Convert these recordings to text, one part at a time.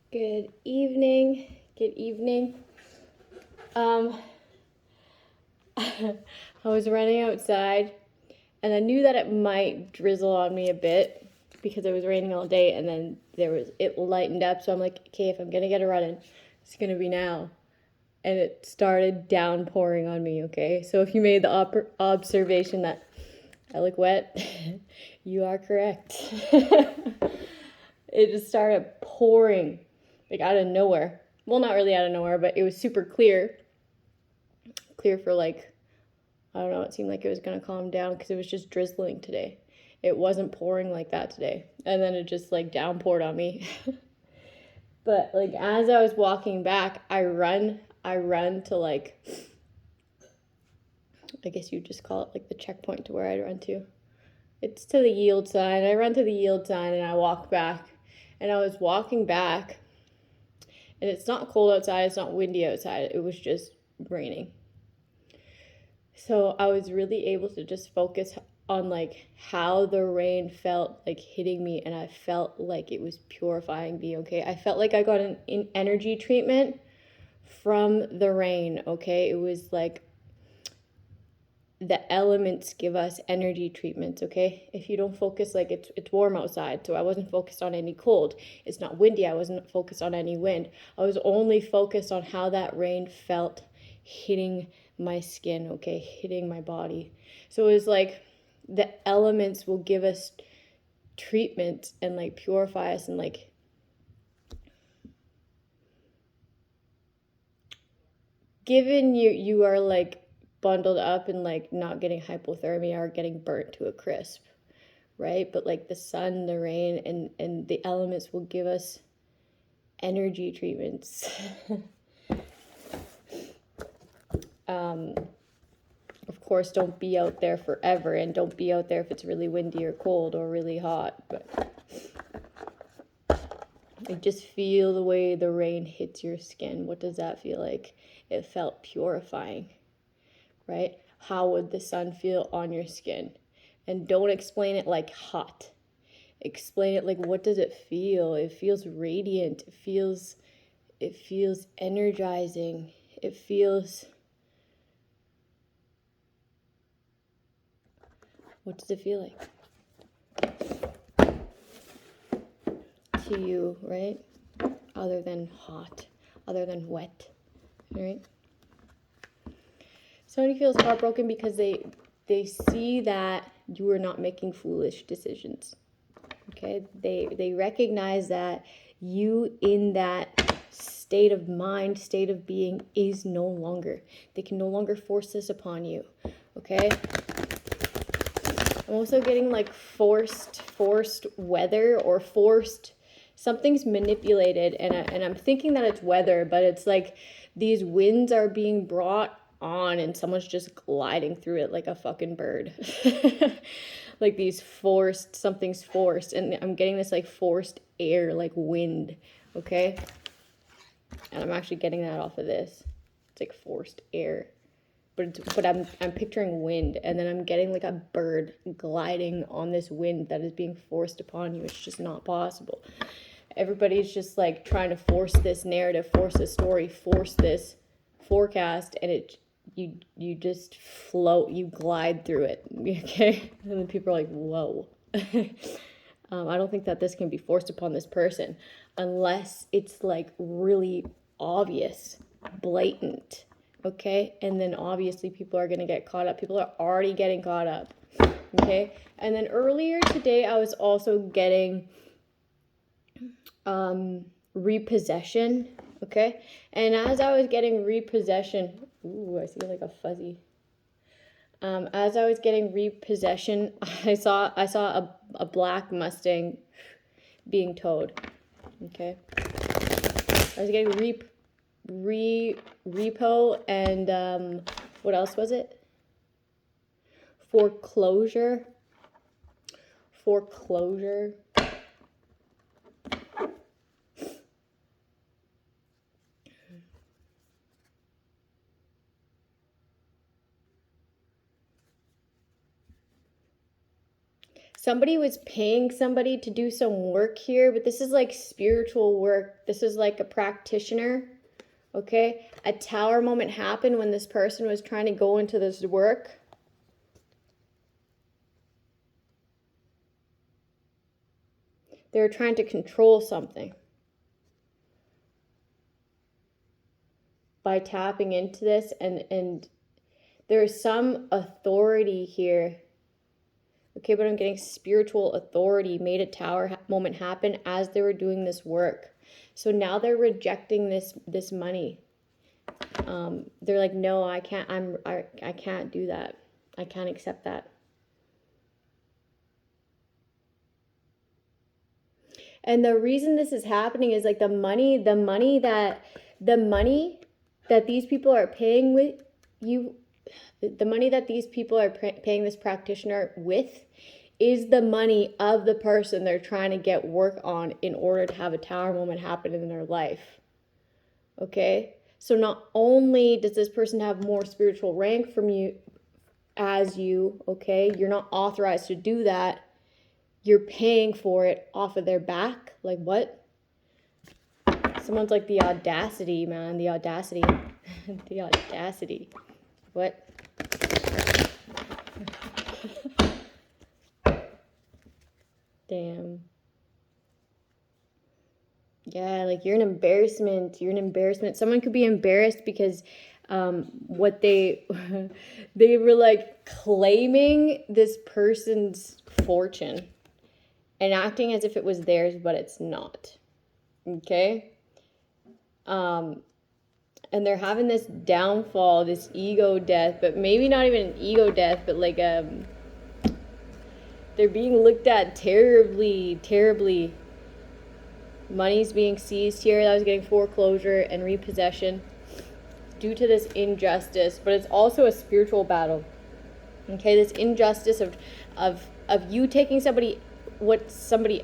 Good evening. Good evening. I was running outside and I knew that it might drizzle on me a bit because it was raining all day, and then it lightened up, so I'm like, okay, if I'm gonna get a run in, it's gonna be now. And it started downpouring on me, okay? So if you made the observation that I look wet, you are correct. It just started pouring, like out of nowhere. Well, not really out of nowhere, but it was super clear. Clear for like, I don't know, it seemed like it was going to calm down because it was just drizzling today. It wasn't pouring like that today. And then it just like downpoured on me. But like as I was walking back, I run to like, I guess you'd just call it like the checkpoint to where I'd run to. It's to the yield sign. I run to the yield sign and I walk back. And I was walking back, and it's not cold outside, it's not windy outside, it was just raining. So I was really able to just focus on like how the rain felt like hitting me, and I felt like it was purifying me, okay? I felt like I got an energy treatment from the rain, okay? It was like the elements give us energy treatments, okay? If you don't focus, like it's warm outside, so I wasn't focused on any cold. It's not windy, I wasn't focused on any wind. I was only focused on how that rain felt hitting my skin, okay? Hitting my body. So it was like the elements will give us treatment and like purify us, and like given you are like bundled up and like not getting hypothermia or getting burnt to a crisp, right? But like the sun, the rain, and the elements will give us energy treatments. Of course, don't be out there forever, and don't be out there if it's really windy or cold or really hot, but just feel the way the rain hits your skin. What does that feel like? It felt purifying, right? How would the sun feel on your skin? And don't explain it like hot. Explain it like, what does it feel? It feels radiant. It feels energizing. It feels, what does it feel like to you, right? Other than hot, other than wet, right? Somebody feels heartbroken because they see that you are not making foolish decisions. Okay, they recognize that you in that state of mind, state of being is no longer. They can no longer force this upon you. Okay. I'm also getting like forced weather, or forced, something's manipulated, and I'm thinking that it's weather, but it's like these winds are being brought on and someone's just gliding through it like a fucking bird. Like these forced, something's forced, and I'm getting this like forced air, like wind, okay? And I'm actually getting that off of this. It's like forced air. But I'm picturing wind, and then I'm getting like a bird gliding on this wind that is being forced upon you. It's just not possible. Everybody's just like trying to force this narrative, force this story, force this forecast, and you just float, you glide through it, okay? And then people are like, whoa. I don't think that this can be forced upon this person unless it's like really obvious, blatant, okay? And then obviously people are going to get caught up. People are already getting caught up, okay? And then earlier today, I was also getting repossession, okay? And as I was getting repossession, ooh, I see like a fuzzy. As I was getting repossession, I saw a black Mustang being towed, okay? I was getting repo, and what else was it? Foreclosure. somebody was paying somebody to do some work here, but this is like spiritual work. This is like a practitioner, okay? A Tower moment happened when this person was trying to go into this work. They were trying to control something by tapping into this, and there's some authority here. Okay, but I'm getting spiritual authority made a Tower moment happen as they were doing this work. So now they're rejecting this money. They're like, no, I can't. I can't do that. I can't accept that. And the reason this is happening is like the money that these people are paying with you. The money that these people are paying this practitioner with is the money of the person they're trying to get work on in order to have a Tower moment happen in their life. Okay? So not only does this person have more spiritual rank from you as you, okay? You're not authorized to do that. You're paying for it off of their back. Like what? Someone's like, the audacity, man. The audacity. The audacity. What? Damn. Yeah, like you're an embarrassment. You're an embarrassment. Someone could be embarrassed because what they were like claiming this person's fortune and acting as if it was theirs, but it's not. Okay? And they're having this downfall, this ego death, but maybe not even an ego death, but like they're being looked at terribly, terribly. Money's being seized here. That was getting foreclosure and repossession due to this injustice, but it's also a spiritual battle. Okay, this injustice of you taking somebody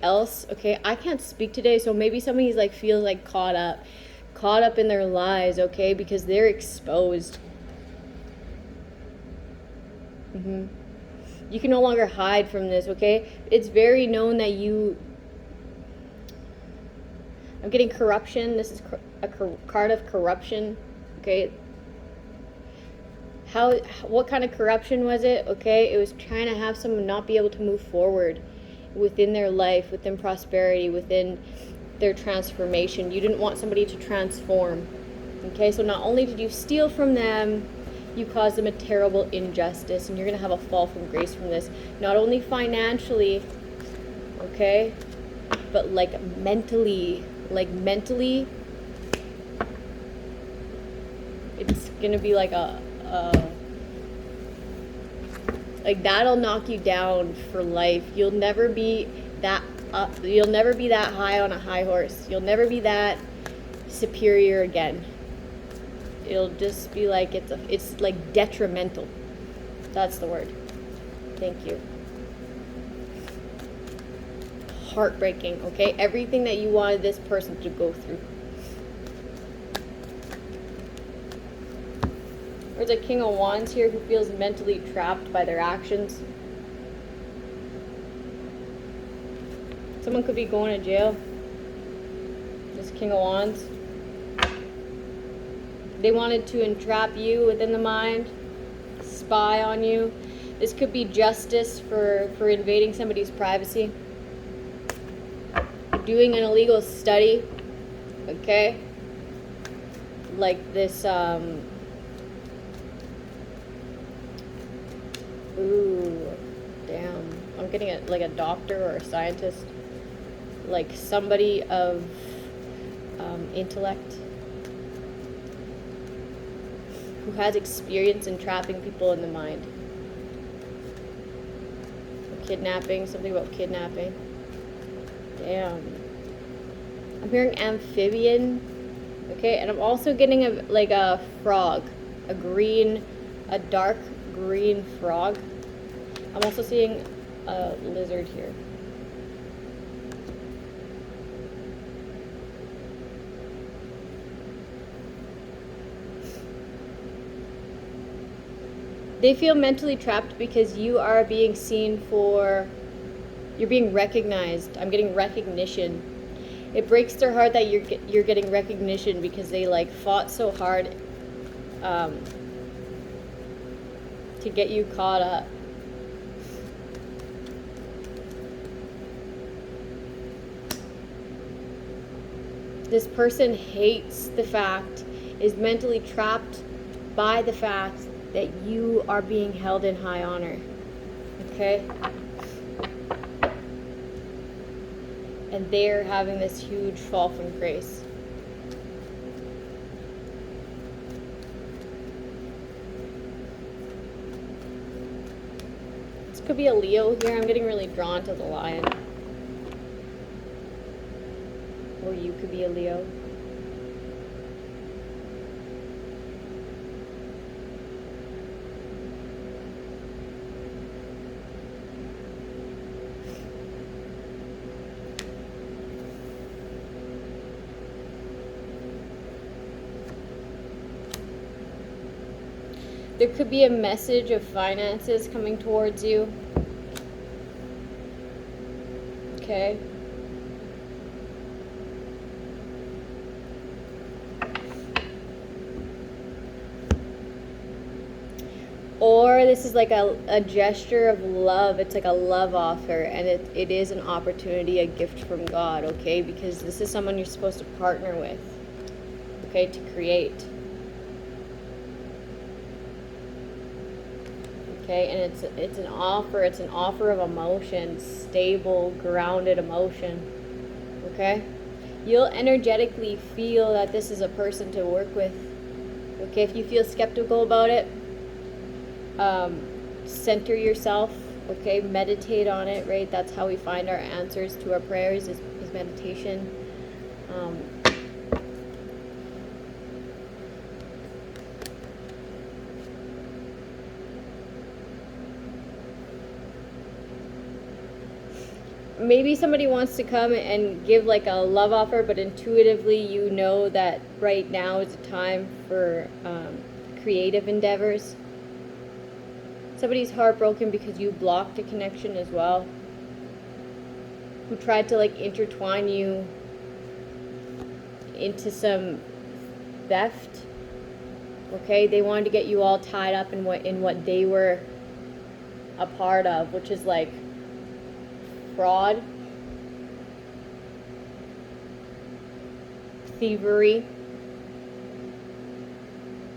else. Okay, I can't speak today, so maybe somebody's like feels like caught up in their lies, okay, because they're exposed. You can no longer hide from this, okay? It's very known that I'm getting corruption. This is a card of corruption, okay? What kind of corruption was it? Okay, it was trying to have someone not be able to move forward within their life, within prosperity, within their transformation. You didn't want somebody to transform. Okay, so not only did you steal from them, you caused them a terrible injustice, and you're going to have a fall from grace from this. Not only financially, okay, but like mentally, it's going to be like like that'll knock you down for life. You'll never be that high on a high horse. You'll never be that superior again. It'll just be like it's like detrimental. That's the word. Thank you. Heartbreaking, okay? Everything that you wanted this person to go through. There's a King of Wands here who feels mentally trapped by their actions. Someone could be going to jail. This King of Wands. They wanted to entrap you within the mind, spy on you. This could be justice for invading somebody's privacy. Doing an illegal study, okay? Like this, ooh, damn. I'm getting it like a doctor or a scientist. Like somebody of intellect who has experience in trapping people in the mind. Kidnapping, something about kidnapping. Damn. I'm hearing amphibian. Okay, and I'm also getting a frog. A dark green frog. I'm also seeing a lizard here. They feel mentally trapped because you are being seen for You're being recognized. I'm getting recognition. It breaks their heart that you're getting recognition because they like fought so hard to get you caught up. This person hates the fact, is mentally trapped by the fact that you are being held in high honor. Okay? And they're having this huge fall from grace. This could be a Leo here. I'm getting really drawn to the lion. Or you could be a Leo. There could be a message of finances coming towards you. Okay. Or this is like a gesture of love. It's like a love offer, and it is an opportunity, a gift from God, okay? Because this is someone you're supposed to partner with, okay, to create. Okay, and it's an offer of emotion, stable, grounded emotion, okay? You'll energetically feel that this is a person to work with, okay? If you feel skeptical about it, center yourself, okay? Meditate on it, right? That's how we find our answers to our prayers is meditation. Maybe somebody wants to come and give like a love offer, but intuitively you know that right now is a time for creative endeavors. Somebody's heartbroken because you blocked a connection as well, who tried to like intertwine you into some theft. Okay, they wanted to get you all tied up in what they were a part of, which is like fraud, thievery.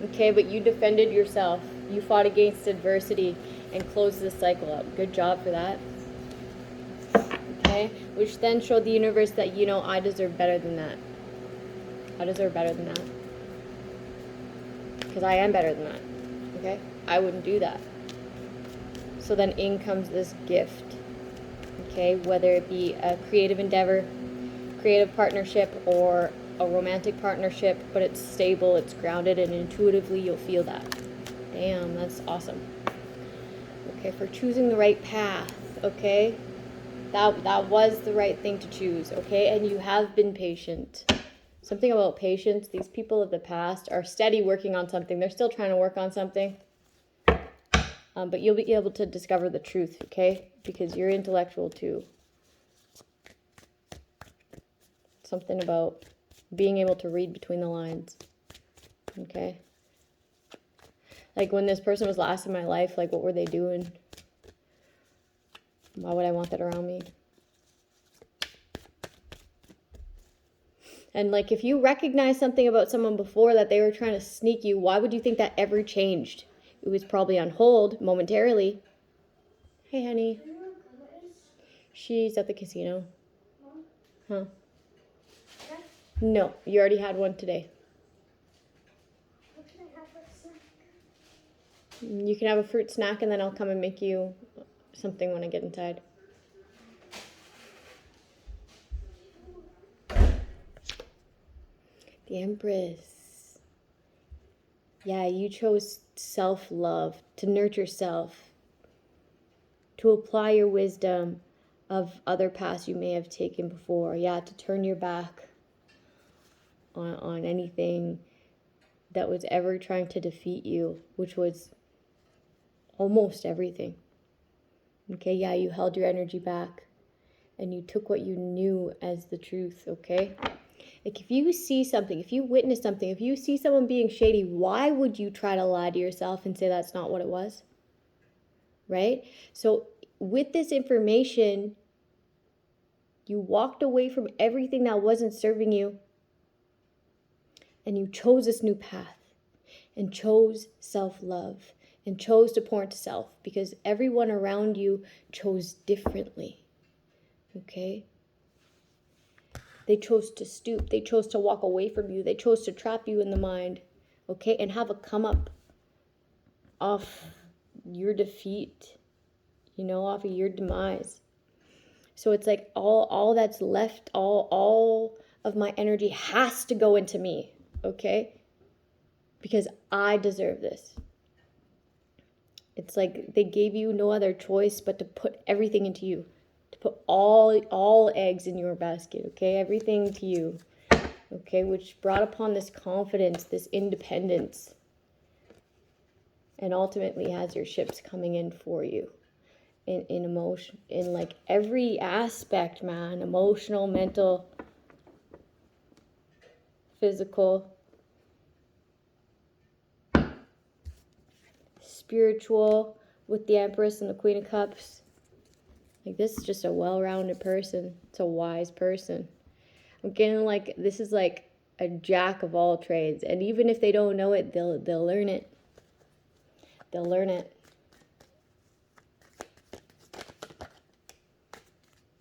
Okay, but you defended yourself. You fought against adversity and closed this cycle up. Good job for that. Okay, which then showed the universe that, you know, I deserve better than that. I deserve better than that. Because I am better than that. Okay, I wouldn't do that. So then in comes this gift. Okay, whether it be a creative endeavor, creative partnership, or a romantic partnership, but it's stable, it's grounded, and intuitively you'll feel that. Damn, that's awesome. Okay, for choosing the right path, okay? That was the right thing to choose, okay? And you have been patient. Something about patience, these people of the past are steady working on something. They're still trying to work on something. But you'll be able to discover the truth, okay? Because you're intellectual too. Something about being able to read between the lines, okay? Like when this person was last in my life, like what were they doing? Why would I want that around me? And like if you recognize something about someone before that they were trying to sneak you, why would you think that ever changed? It was probably on hold momentarily. Hey, honey. She's at the casino. Huh? No, you already had one today. What can I have for a snack? You can have a fruit snack and then I'll come and make you something when I get inside. The Empress. Yeah, you chose self-love, to nurture self, to apply your wisdom of other paths you may have taken before. Yeah, to turn your back on anything that was ever trying to defeat you, which was almost everything. Okay, yeah, you held your energy back. and you took what you knew as the truth, okay? Like if you see something, if you witness something, if you see someone being shady, why would you try to lie to yourself and say that's not what it was? Right? So with this information, you walked away from everything that wasn't serving you, and you chose this new path, and chose self-love, and chose to pour into self, because everyone around you chose differently, okay? They chose to stoop. They chose to walk away from you. They chose to trap you in the mind, okay? And have a come up off your defeat, you know, off of your demise. So it's like all that's left, all of my energy has to go into me, okay? Because I deserve this. It's like they gave you no other choice but to put everything into you. To put all eggs in your basket, okay? Everything to you, okay? Which brought upon this confidence, this independence, and ultimately has your ships coming in for you in emotion, in like every aspect, man. Emotional, mental, physical, spiritual, with the Empress and the Queen of Cups. Like, this is just a well-rounded person. It's a wise person. I'm getting like, this is like a jack of all trades. And even if they don't know it, they'll learn it. They'll learn it.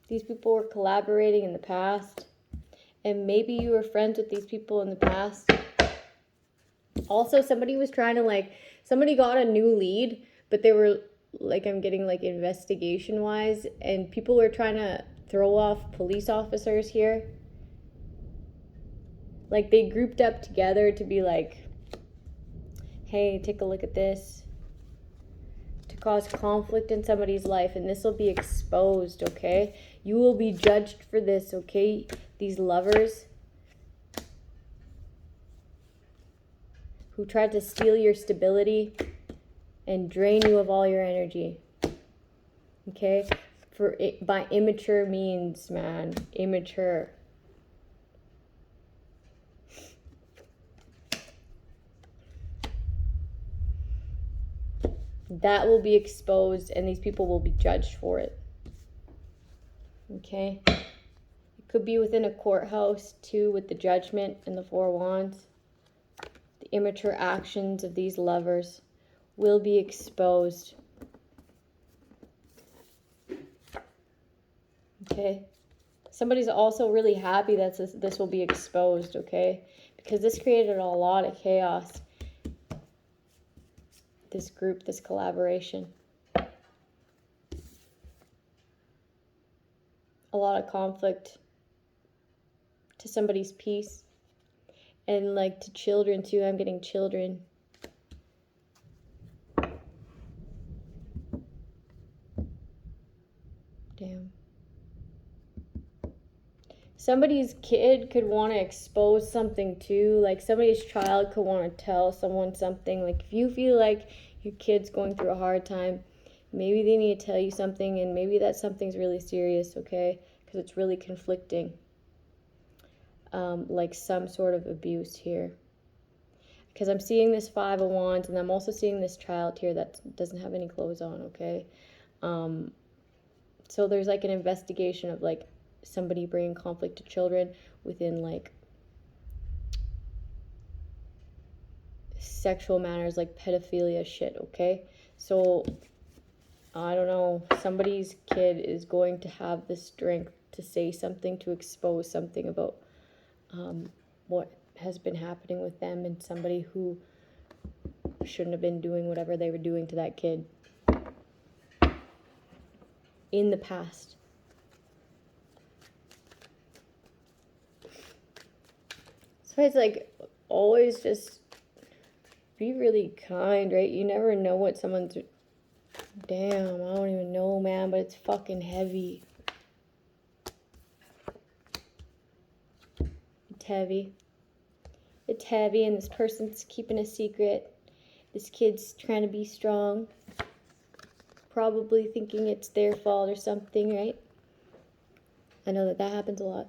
These people were collaborating in the past. And maybe you were friends with these people in the past. Also, somebody was trying to like, somebody got a new lead, but they were like, I'm getting like investigation wise, and people were trying to throw off police officers here. Like they grouped up together to be like, hey, take a look at this, to cause conflict in somebody's life, and this will be exposed, okay? You will be judged for this, okay? These lovers who tried to steal your stability and drain you of all your energy, okay? For it, by immature means, man, immature. That will be exposed, and these people will be judged for it, okay? It could be within a courthouse too, with the Judgment and the Four Wands. The immature actions of these lovers will be exposed. Okay? Somebody's also really happy that this will be exposed, okay? Because this created a lot of chaos. This group, this collaboration. A lot of conflict to somebody's peace. And like to children too. I'm getting children. Damn. Somebody's kid could want to expose something too. Like somebody's child could want to tell someone something. Like if you feel like your kid's going through a hard time, maybe they need to tell you something, and maybe that something's really serious, okay? Because it's really conflicting. Like some sort of abuse here. Because I'm seeing this Five of Wands, and I'm also seeing this child here that doesn't have any clothes on, okay? So there's like an investigation of like somebody bringing conflict to children within like sexual matters, like pedophilia shit, okay? So I don't know, somebody's kid is going to have the strength to say something, to expose something about what has been happening with them, and somebody who shouldn't have been doing whatever they were doing to that kid in the past. So it's like, always just be really kind, right? You never know what someone's... Damn, I don't even know, man, but it's fucking heavy. It's heavy. It's heavy, and this person's keeping a secret. This kid's trying to be strong. Probably thinking it's their fault or something, right? I know that happens a lot.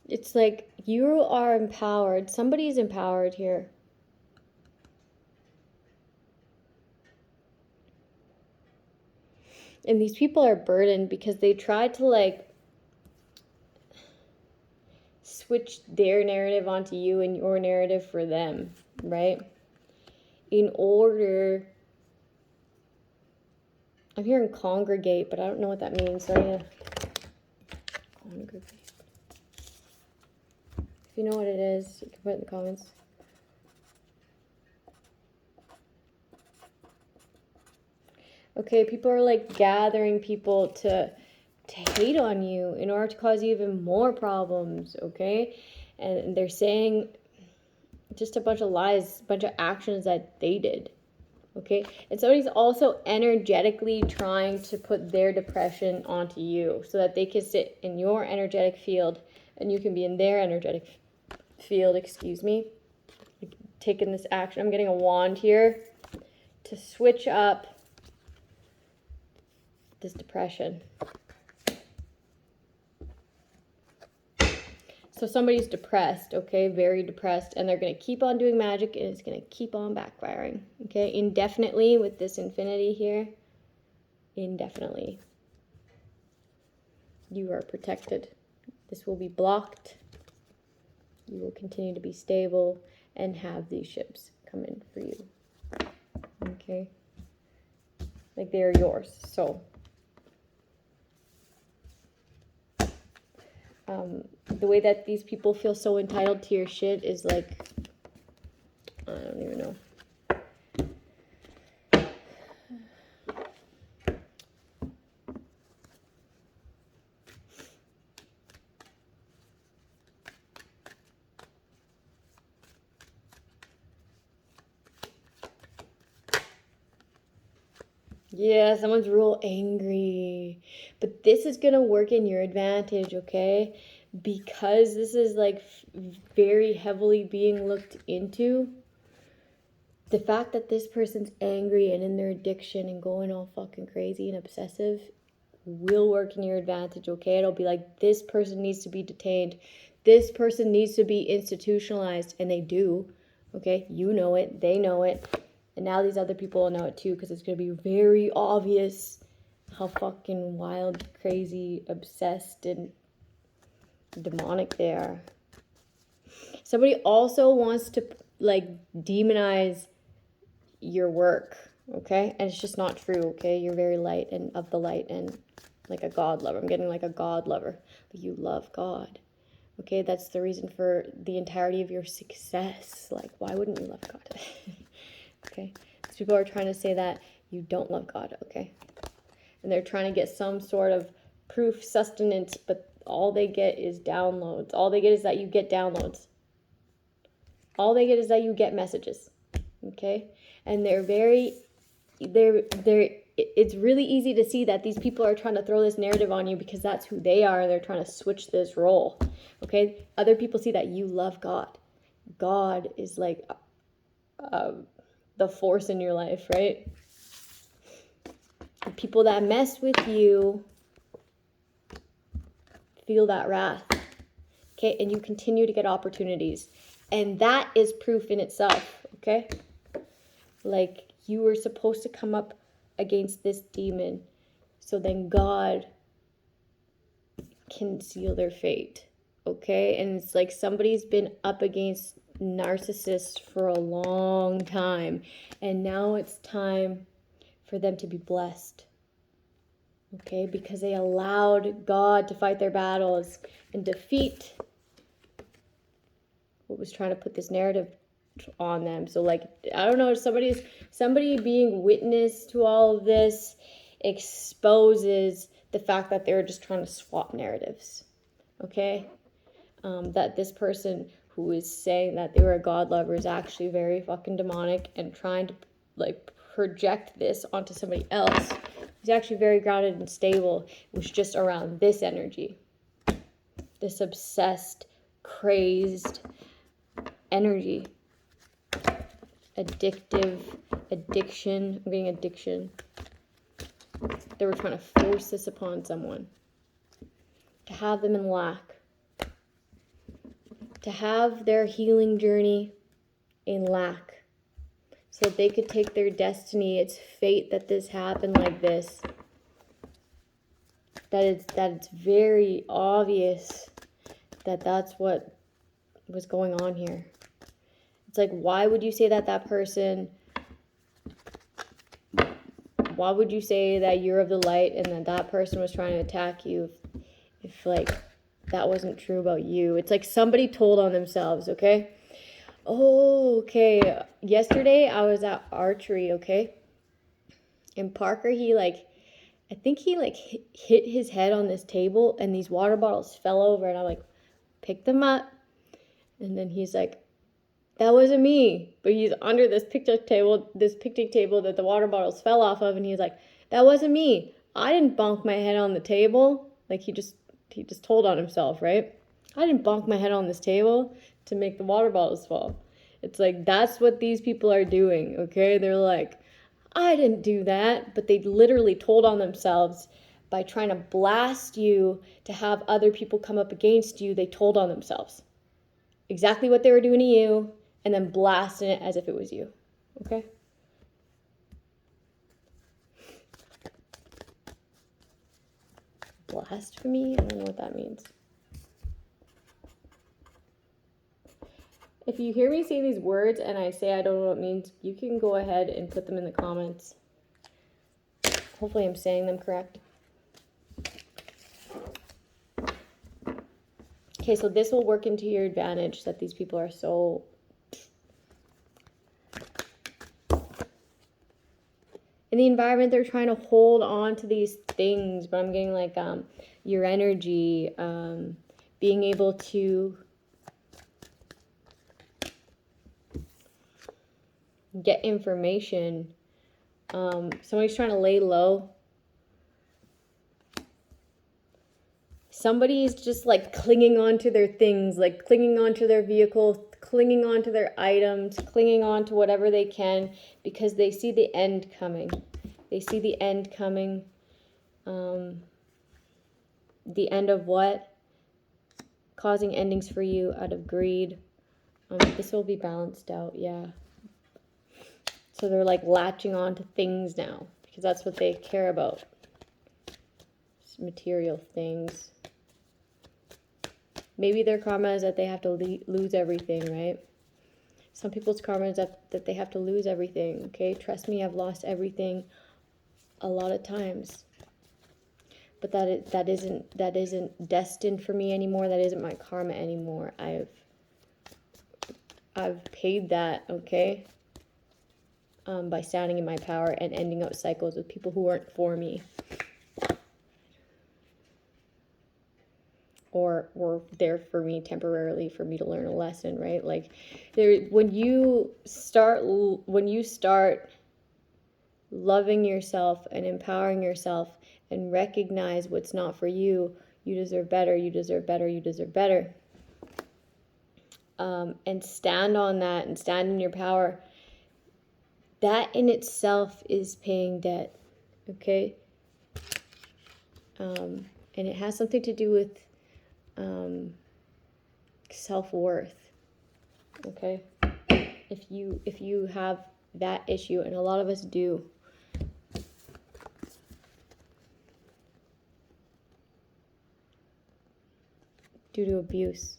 It's like you are empowered. Somebody's empowered here. And these people are burdened because they tried to like switch their narrative onto you and your narrative for them, right? In order, I'm hearing congregate, but I don't know what that means. So I'm gonna congregate. If you know what it is, you can put it in the comments. Okay, people are like gathering people to hate on you in order to cause you even more problems, okay? And they're saying just a bunch of lies, a bunch of actions that they did, okay? And somebody's also energetically trying to put their depression onto you so that they can sit in your energetic field and you can be in their energetic field, excuse me. Taking this action. I'm getting a wand here to switch up this depression. So somebody's depressed, okay, very depressed, and they're going to keep on doing magic, and it's going to keep on backfiring, okay, indefinitely with this infinity here, indefinitely. You are protected. This will be blocked. You will continue to be stable and have these ships come in for you, okay, like they're yours. So the way that these people feel so entitled to your shit is like, I don't even know. Yeah, someone's real angry. But this is going to work in your advantage, okay? Because this is like very heavily being looked into. The fact that this person's angry and in their addiction and going all fucking crazy and obsessive will work in your advantage, okay? It'll be like, this person needs to be detained. This person needs to be institutionalized. And they do, okay? You know it. They know it. And now these other people will know it too, because it's going to be very obvious how fucking wild, crazy, obsessed, and demonic they are. Somebody also wants to like demonize your work, okay? And it's just not true, okay? You're very light and of the light and like a God lover. I'm getting like a God lover. You love God, okay? That's the reason for the entirety of your success. Like, why wouldn't you love God? Okay, these people are trying to say that you don't love God, okay? And they're trying to get some sort of proof, sustenance, but all they get is downloads. All they get is that you get downloads. All they get is that you get messages, okay? And it's really easy to see that these people are trying to throw this narrative on you because that's who they are. They're trying to switch this role, okay? Other people see that you love God. God is like the force in your life, right? The people that mess with you feel that wrath, okay? And you continue to get opportunities. And that is proof in itself, okay? Like, you were supposed to come up against this demon so then God can seal their fate, okay? And it's like somebody's been up against narcissists for a long time, and now it's time for them to be blessed, okay? Because they allowed God to fight their battles and defeat what was trying to put this narrative on them. So like, I don't know, somebody being witness to all of this exposes the fact that they're just trying to swap narratives, okay? That this person who is saying that they were a God lover is actually very fucking demonic and trying to like project this onto somebody else. He's actually very grounded and stable. It was just around this energy, this obsessed, crazed energy, addiction. I'm getting addiction. They were trying to force this upon someone, to have them in lack, to have their healing journey in lack, so that they could take their destiny. It's fate that this happened like this. That it's very obvious that that's what was going on here. It's like, why would you say that person, why would you say that you're of the light and that person was trying to attack you if like that wasn't true about you? It's like somebody told on themselves, okay? Oh, okay. Yesterday I was at archery, okay? And Parker, I think he hit his head on this table and these water bottles fell over, and I like picked them up, and then he's like, that wasn't me. But he's under this picnic table that the water bottles fell off of, and he's like, that wasn't me. I didn't bonk my head on the table. Like he just told on himself, right? I didn't bonk my head on this table to make the water bottles fall. It's like, that's what these people are doing, okay? They're like, I didn't do that, but they literally told on themselves by trying to blast you to have other people come up against you. They told on themselves exactly what they were doing to you, and then blasting it as if it was you, okay? Blasphemy? I don't know what that means. If you hear me say these words and I say I don't know what it means, you can go ahead and put them in the comments. Hopefully I'm saying them correct. Okay, so this will work into your advantage, that these people are so... in the environment, they're trying to hold on to these things, but I'm getting like your energy, being able to get information. Somebody's trying to lay low. Somebody's just like clinging on to their things, like clinging on to their vehicle, clinging on to their items, clinging on to whatever they can, because they see the end coming. They see the end coming. The end of what? Causing endings for you out of greed. This will be balanced out, yeah. So they're like latching on to things now, because that's what they care about. Just material things. Maybe their karma is that they have to lose everything, right? Some people's karma is that they have to lose everything, okay? Trust me, I've lost everything a lot of times. But that isn't destined for me anymore. That isn't my karma anymore. I've paid that, okay? By standing in my power and ending out cycles with people who weren't for me. Or were there for me temporarily for me to learn a lesson, right? Like when you start loving yourself and empowering yourself and recognize what's not for you, you deserve better, you deserve better, you deserve better. And stand on that and stand in your power. That in itself is paying debt, okay? And it has something to do with self-worth, okay? If you have that issue, and a lot of us do, due to abuse.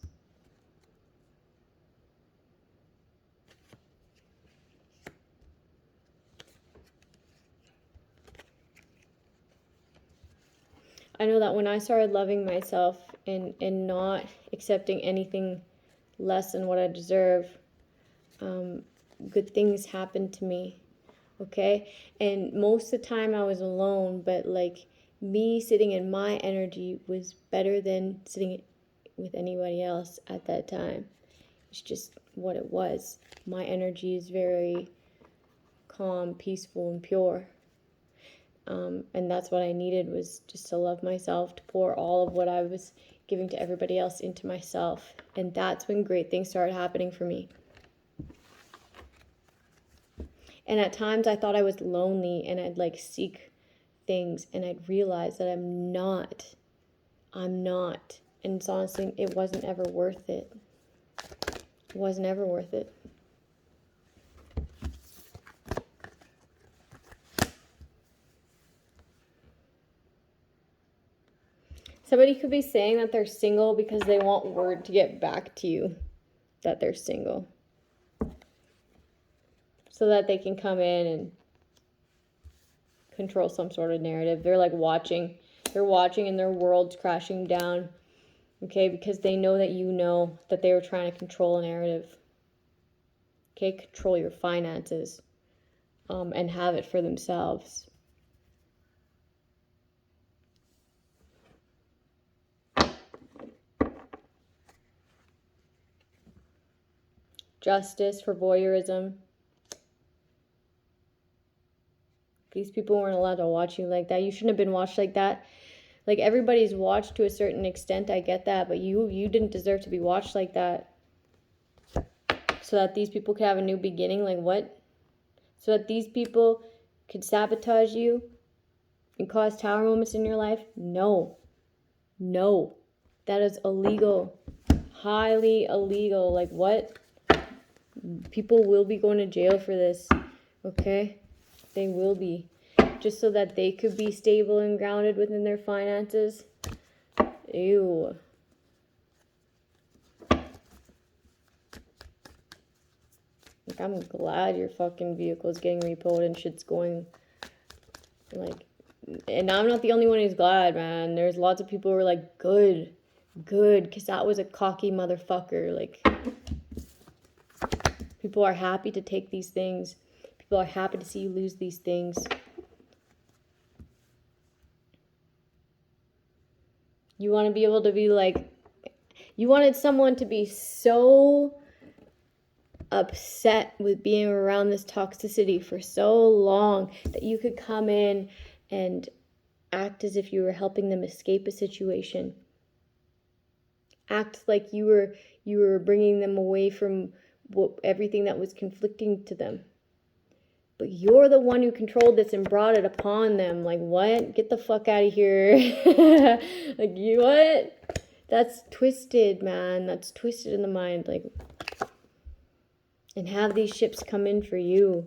I know that when I started loving myself and not accepting anything less than what I deserve, good things happened to me, okay? And most of the time I was alone, but like me sitting in my energy was better than sitting with anybody else at that time. It's just what it was. My energy is very calm, peaceful, and pure. And that's what I needed, was just to love myself, to pour all of what I was giving to everybody else into myself. And that's when great things started happening for me. And at times I thought I was lonely, and I'd like seek things, and I'd realize that I'm not. And it's honestly, it wasn't ever worth it. It wasn't ever worth it. Somebody could be saying that they're single because they want word to get back to you that they're single, so that they can come in and control some sort of narrative. They're like watching. They're watching and their world's crashing down. Okay, because they know that you know that they were trying to control a narrative. Okay, control your finances and have it for themselves. Justice for voyeurism. These people weren't allowed to watch you like that. You shouldn't have been watched like that. Like, everybody's watched to a certain extent, I get that, but you didn't deserve to be watched like that. So that these people could have a new beginning, like what? So that these people could sabotage you and cause tower moments in your life? No. No. That is illegal. Highly illegal. Like, what? People will be going to jail for this, okay? They will be. Just so that they could be stable and grounded within their finances. Ew. Like, I'm glad your fucking vehicle is getting repoed and shit's going, like, and I'm not the only one who's glad, man. There's lots of people who are like, good, because that was a cocky motherfucker. Like, people are happy to take these things. People are happy to see you lose these things. You want to be able to be like, you wanted someone to be so upset with being around this toxicity for so long that you could come in and act as if you were helping them escape a situation. Act like you were bringing them away from everything that was conflicting to them. But you're the one who controlled this and brought it upon them. Like, what? Get the fuck out of here. Like, you what? That's twisted, man. That's twisted in the mind. Like, and have these ships come in for you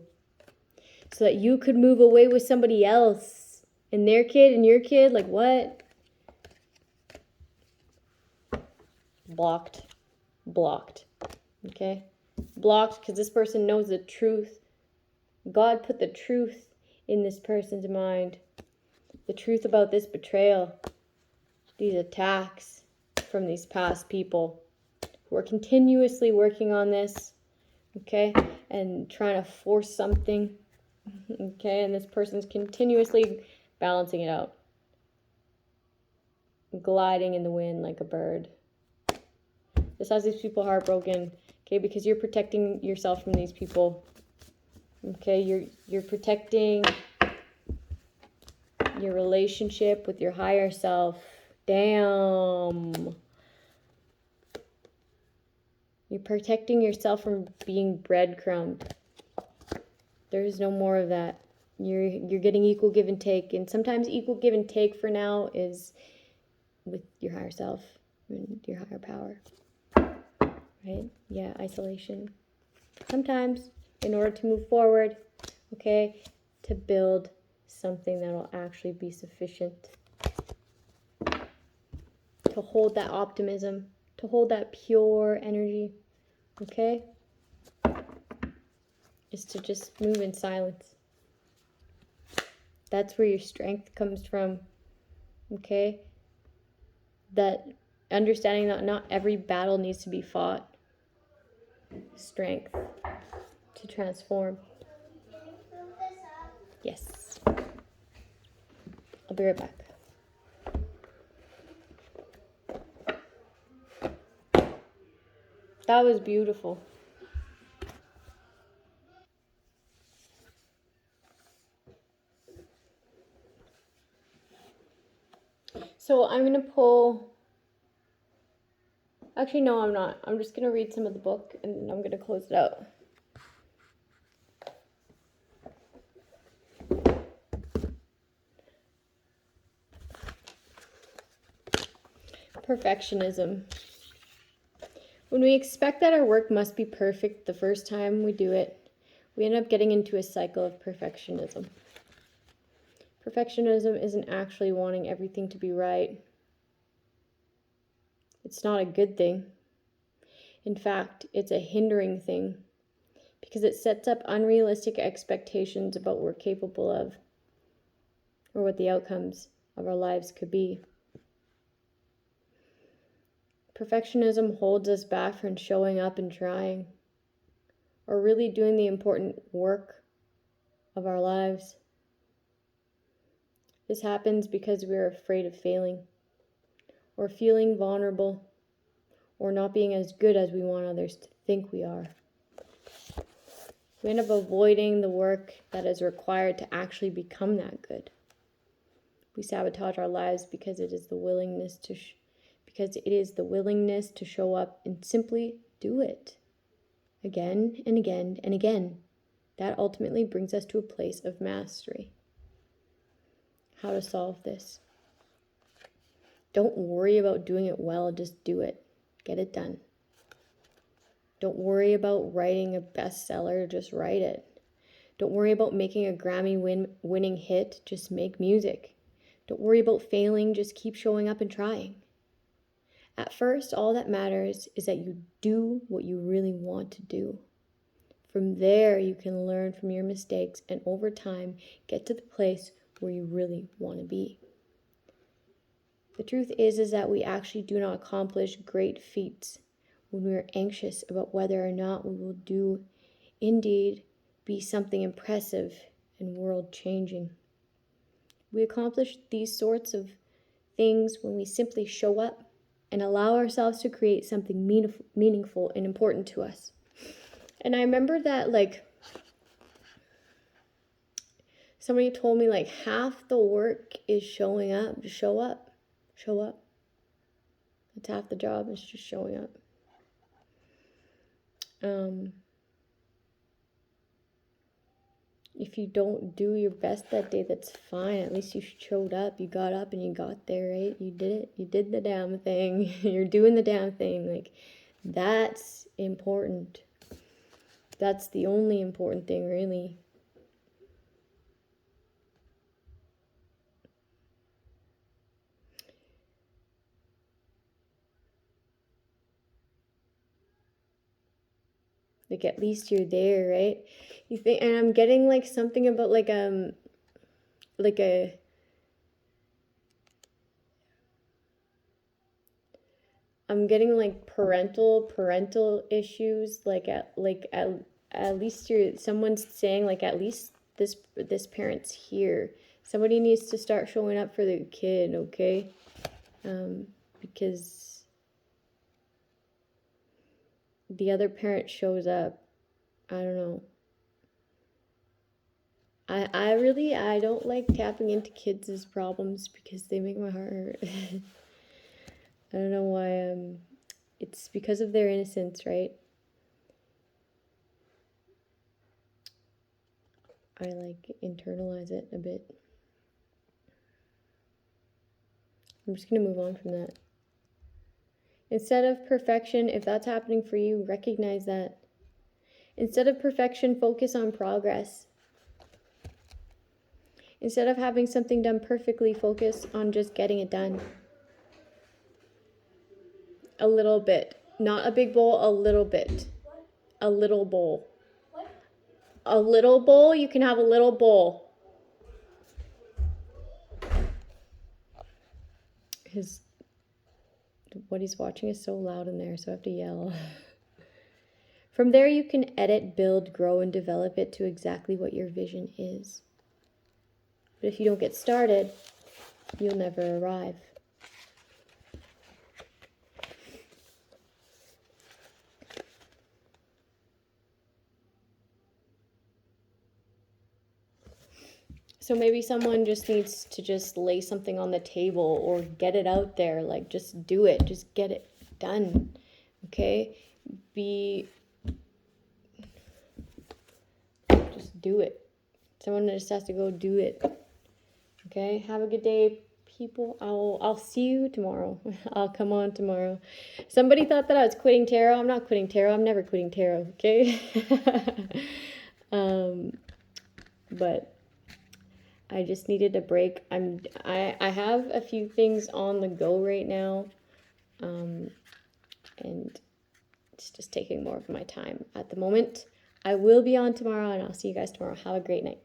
so that you could move away with somebody else and their kid and your kid. Like, what? Blocked. Okay? Blocked because this person knows the truth. God put the truth in this person's mind. The truth about this betrayal. These attacks from these past people who are continuously working on this. Okay? And trying to force something. Okay? And this person's continuously balancing it out. Gliding in the wind like a bird. This has these people heartbroken. Okay? Because you're protecting yourself from these people. Okay, you're protecting your relationship with your higher self. Damn. You're protecting yourself from being breadcrumbed. There's no more of that. You're getting equal give and take, and sometimes equal give and take for now is with your higher self and your higher power. Right? Yeah, isolation. Sometimes, in order to move forward, okay, to build something that will actually be sufficient, to hold that optimism, to hold that pure energy, okay, is to just move in silence. That's where your strength comes from, okay, that understanding that not every battle needs to be fought. Strength to transform. Can you fill this up? Yes. I'll be right back. That was beautiful. So I'm going to pull... Actually, no, I'm not. I'm just going to read some of the book and I'm going to close it out. Perfectionism. When we expect that our work must be perfect the first time we do it, we end up getting into a cycle of perfectionism. Perfectionism isn't actually wanting everything to be right. It's not a good thing. In fact, it's a hindering thing because it sets up unrealistic expectations about what we're capable of or what the outcomes of our lives could be. Perfectionism holds us back from showing up and trying, or really doing the important work of our lives. This happens because we're afraid of failing, or feeling vulnerable, or not being as good as we want others to think we are. We end up avoiding the work that is required to actually become that good. We sabotage our lives because it is the willingness to show up and simply do it again and again and again. That ultimately brings us to a place of mastery. How to solve this? Don't worry about doing it well, just do it. Get it done. Don't worry about writing a bestseller, just write it. Don't worry about making a Grammy-winning hit, just make music. Don't worry about failing, just keep showing up and trying. At first, all that matters is that you do what you really want to do. From there, you can learn from your mistakes and over time, get to the place where you really want to be. The truth is that we actually do not accomplish great feats when we are anxious about whether or not we will do indeed be something impressive and world-changing. We accomplish these sorts of things when we simply show up and allow ourselves to create something meaningful and important to us. And I remember that, somebody told me, half the work is showing up. Just show up. Show up. That's half the job, is just showing up. If you don't do your best that day, that's fine. At least you showed up. You got up and you got there, right? You did it. You did the damn thing. You're doing the damn thing. That's important. That's the only important thing, really. At least you're there, right? You think, and I'm getting something about I'm getting parental issues, at least someone's saying at least this parent's here. Somebody needs to start showing up for the kid, okay? Because the other parent shows up. I don't know. I don't like tapping into kids' problems because they make my heart hurt. I don't know why. It's because of their innocence, right? I internalize it a bit. I'm just gonna move on from that. Instead of perfection, if that's happening for you, recognize that. Instead of perfection, focus on progress. Instead of having something done perfectly, focus on just getting it done. A little bit. Not a big bowl, a little bit. What? A little bowl. What? A little bowl, you can have a little bowl. What he's watching is so loud in there, so I have to yell. From there, you can edit, build, grow, and develop it to exactly what your vision is. But if you don't get started, you'll never arrive. So maybe someone just needs to just lay something on the table or get it out there. Like, just do it. Just get it done. Okay? Just do it. Someone just has to go do it. Okay? Have a good day, people. I'll see you tomorrow. I'll come on tomorrow. Somebody thought that I was quitting tarot. I'm not quitting tarot. I'm never quitting tarot. Okay? But I just needed a break. I have a few things on the go right now. And it's just taking more of my time at the moment. I will be on tomorrow, and I'll see you guys tomorrow. Have a great night.